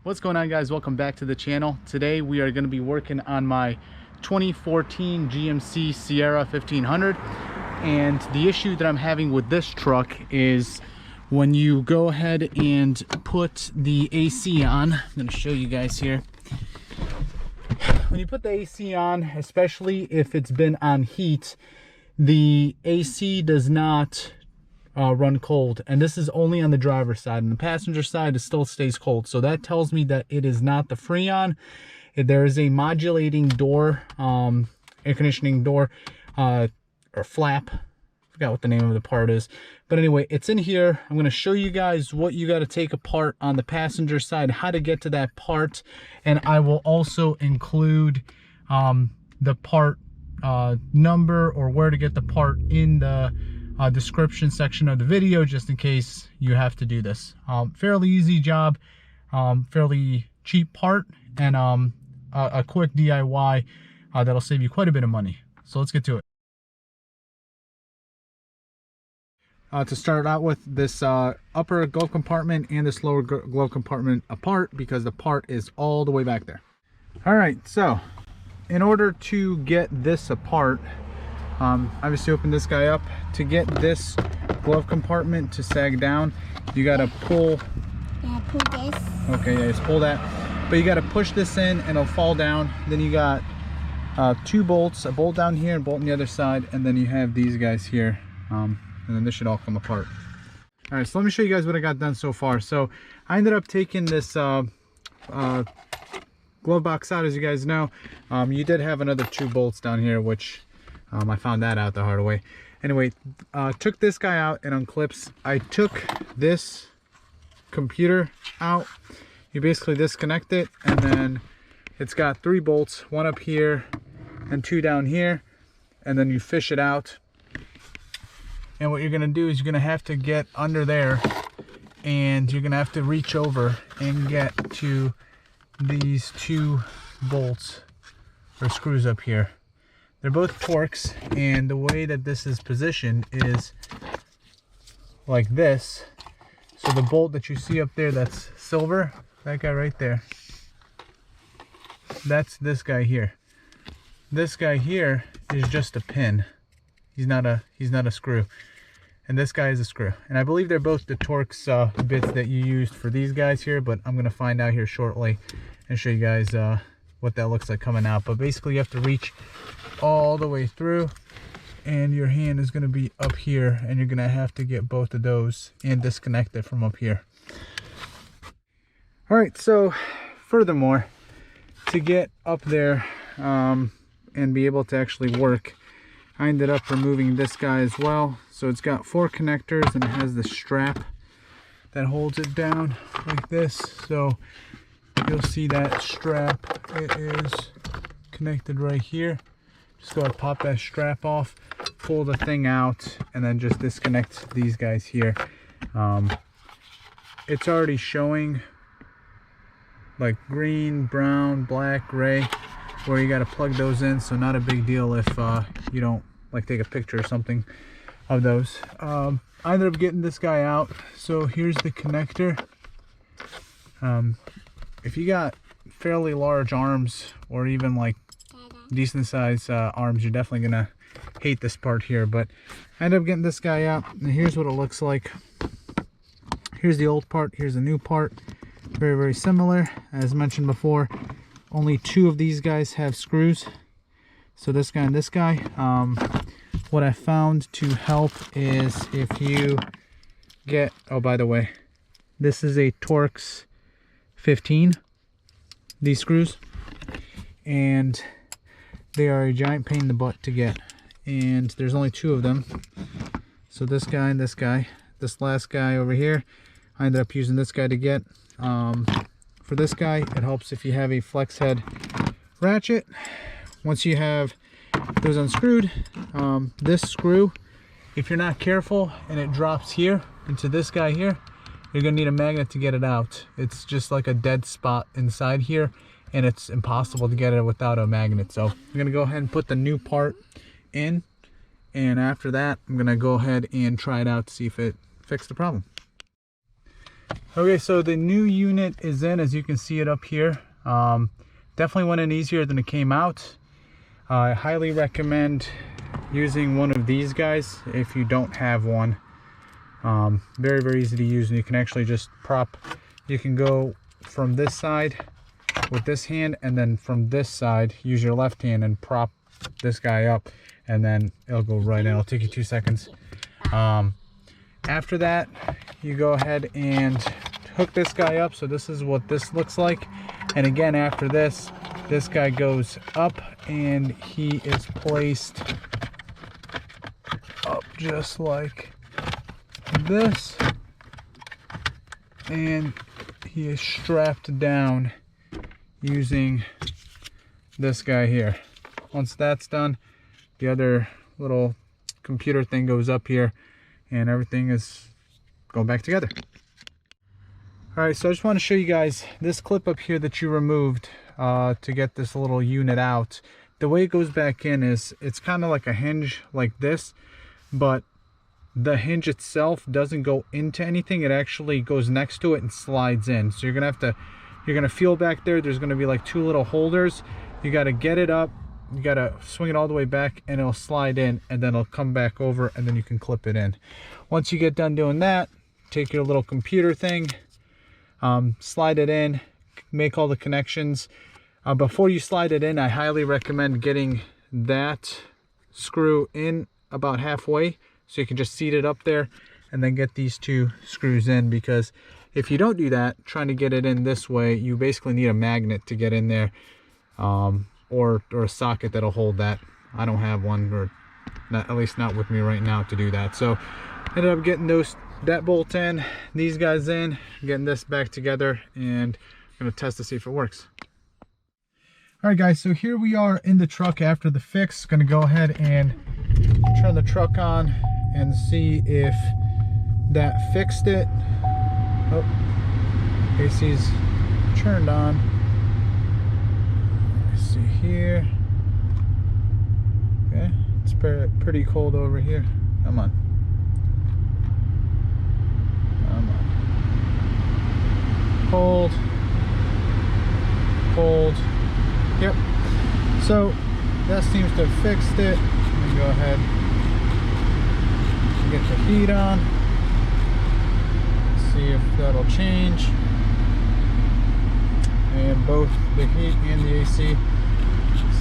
What's going on, guys? Welcome back to the channel. Today we are going to be working on my 2014 GMC Sierra 1500, and the issue that I'm having with this truck is when you go ahead and put the AC on. I'm going to show you guys here. When you put the AC on, especially if it's been on heat, the AC does not run cold, and this is only on the driver's side. On the passenger side, it still stays cold, so that tells me that it is not the freon. There is a modulating door, air conditioning door, or flap. I forgot what the name of the part is, but anyway, it's in here. I'm going to show you guys what you got to take apart on the passenger side, how to get to that part, and I will also include the part number, or where to get the part, in the description section of the video, just in case you have to do this. Fairly easy job, fairly cheap part, and a quick DIY that'll save you quite a bit of money. So let's get to it. To start out with, this upper glove compartment and this lower glove compartment apart, because the part is all the way back there. All right, so in order to get this apart, obviously open this guy up. To get this glove compartment to sag down, you gotta pull. Yeah, pull this. Okay, yeah, just pull that. But you gotta push this in and it'll fall down. Then you got two bolts, a bolt down here and a bolt on the other side, and then you have these guys here. And then this should all come apart. All right, so let me show you guys what I got done so far. So I ended up taking this glove box out. As you guys know, you did have another two bolts down here, which I found that out the hard way. Anyway, took this guy out and unclips. I took this computer out. You basically disconnect it, and then it's got three bolts, one up here and two down here, and then you fish it out. And what you're gonna do is you're gonna have to get under there, and you're gonna have to reach over and get to these two bolts or screws up here. They're both Torx, and the way that this is positioned is like this. So the bolt that you see up there that's silver, that guy right there, that's this guy here. This guy here is just a pin. He's not a screw. And this guy is a screw. And I believe they're both the Torx bits that you used for these guys here, but I'm gonna find out here shortly and show you guys what that looks like coming out. But basically you have to reach all the way through, and your hand is going to be up here, and you're going to have to get both of those and disconnect it from up here. All right, so furthermore, to get up there and be able to actually work, I ended up removing this guy as well. So it's got four connectors, and it has the strap that holds it down like this. So you'll see that strap, it is connected right here. Just go ahead and pop that strap off, pull the thing out, and then just disconnect these guys here. It's already showing like green, brown, black, gray, where you got to plug those in, so not a big deal if you don't like take a picture or something of those. I ended up getting this guy out. So here's the connector. If you got fairly large arms, or even like decent size arms, you're definitely gonna hate this part here. But I ended up getting this guy out, and here's what it looks like. Here's the old part, here's the new part. Very, very similar. As mentioned before, only two of these guys have screws, so this guy and this guy. What I found to help is if you get, oh, by the way, this is a Torx 15, these screws, and they are a giant pain in the butt to get, and there's only two of them. So this guy and this guy. This last guy over here, I ended up using this guy to get. For this guy, it helps if you have a flex head ratchet. Once you have those unscrewed, this screw, if you're not careful and it drops here into this guy here, you're gonna need a magnet to get it out. It's just like a dead spot inside here, and it's impossible to get it without a magnet. So I'm gonna go ahead and put the new part in, and after that I'm gonna go ahead and try it out to see if it fixed the problem. Okay, so the new unit is in, as you can see it up here. Definitely went in easier than it came out. I highly recommend using one of these guys if you don't have one. Very, very easy to use, and you can actually just prop. You can go from this side with this hand, and then from this side use your left hand and prop this guy up, and then it'll go right in. It'll take you 2 seconds. After that, you go ahead and hook this guy up. So this is what this looks like. And again, after this guy goes up, and he is placed up just like this, and he is strapped down using this guy here. Once that's done, the other little computer thing goes up here, and everything is going back together. All right, so I just want to show you guys this clip up here that you removed to get this little unit out. The way it goes back in is it's kind of like a hinge like this, but the hinge itself doesn't go into anything. It actually goes next to it and slides in. So you're gonna feel back there, there's gonna be like 2 little holders. You gotta get it up, you gotta swing it all the way back, and it'll slide in, and then it'll come back over, and then you can clip it in. Once you get done doing that, take your little computer thing, slide it in, make all the connections. Before you slide it in, I highly recommend getting that screw in about halfway, so you can just seat it up there, and then get these 2 screws in, because if you don't do that, trying to get it in this way, you basically need a magnet to get in there, or a socket that'll hold that. I don't have one, or not, at least not with me right now to do that. So ended up getting that bolt in, these guys in, getting this back together, and I'm gonna test to see if it works. All right guys, so here we are in the truck after the fix. Gonna go ahead and turn the truck on and see if that fixed it. Oh, AC's turned on. Let's see here. Okay, it's pretty cold over here. Come on. Come on. Cold. Cold. Yep. So that seems to have fixed it. Let me go ahead and get the heat on. See if that'll change. And both the heat and the AC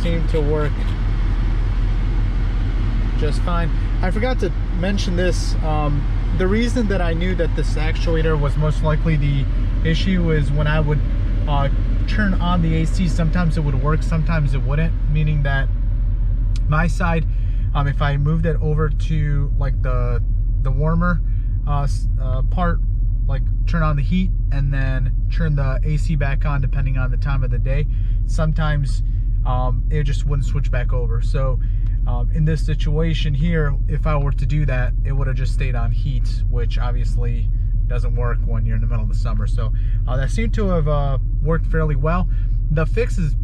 seem to work just fine. I forgot to mention this. The reason that I knew that this actuator was most likely the issue is when I would turn on the AC, sometimes it would work, sometimes it wouldn't, meaning that my side, if I moved it over to like the warmer part, like turn on the heat and then turn the AC back on depending on the time of the day, sometimes it just wouldn't switch back over. So in this situation here, if I were to do that, it would have just stayed on heat, which obviously doesn't work when you're in the middle of the summer. So that seemed to have worked fairly well. The fix is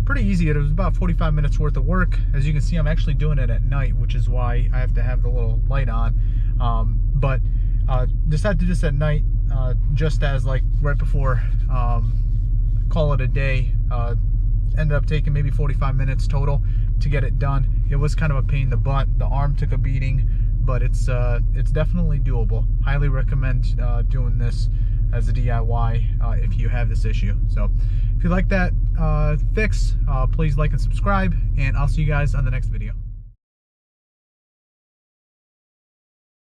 pretty easy. It was about 45 minutes worth of work. As you can see, I'm actually doing it at night, which is why I have to have the little light on. But decided to do this at night, just as like right before call it a day. Ended up taking maybe 45 minutes total to get it done. It was kind of a pain in the butt. The arm took a beating, but it's definitely doable. Highly recommend doing this as a DIY if you have this issue. So if you like that fix, please like and subscribe, and I'll see you guys on the next video.